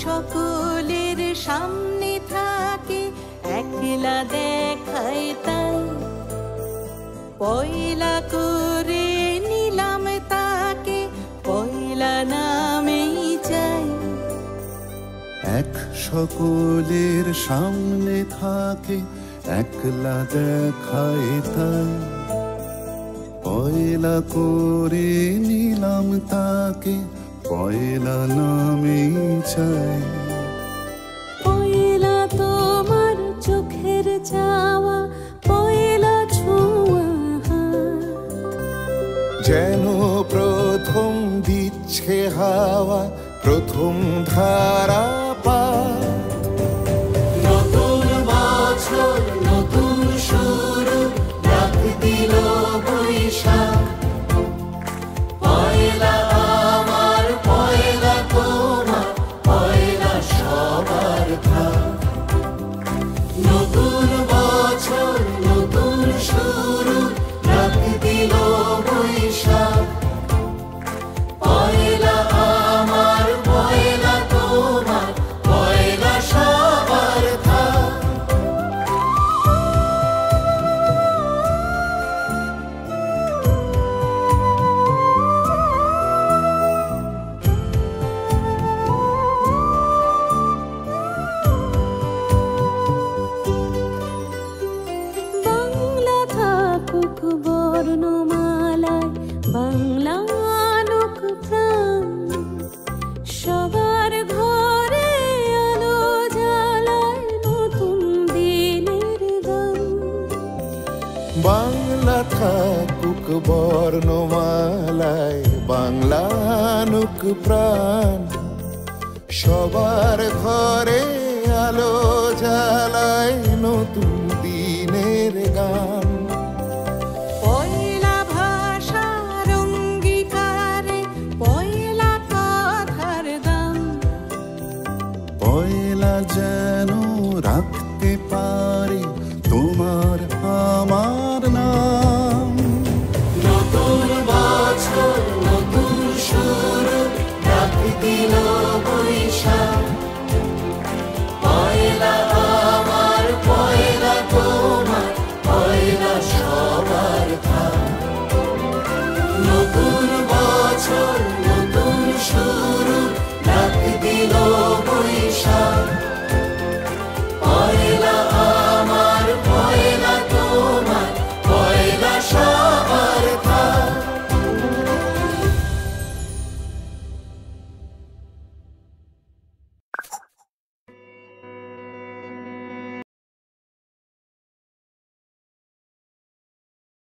সকলের সামনে থাকে, একলা দেখায় তাই। পয়লা করে নিলাম তাকে, পয়লা নামেই চাই। এক সকলের সামনে থাকে, একলা দেখায় তাই। পয়লা করে নিলাম তাকে, পয়লা নামেই চাই। পয়লা তোমার চোখের চাওয়া, পয়লা ছোঁয়া যেন প্রথম দিচ্ছে হাওয়া, প্রথম ধারা পা। নতুন বছর নতুন শুরু, ডাক দিল বৈশাখ। পয়লা আমার, পয়লা তোমার, পয়লা সবার ভাগ। নতুন বছর নতুন শুরু, ডাক দিল বৈশাখ। পয়লা আমার, পয়লা তোমার, পয়লা সবার ভাগ। বাংলা থাকুক বর্ণমালায়, বাংলা আনুক প্রাণ। সবার ঘরে আলো জ্বালায় নতুন দিনের গান। বাংলা থাকুক বর্ণমালায়, বাংলা আনুক প্রাণ। সবার ঘরে আলো জ্বালায় নতুন দিনের গান।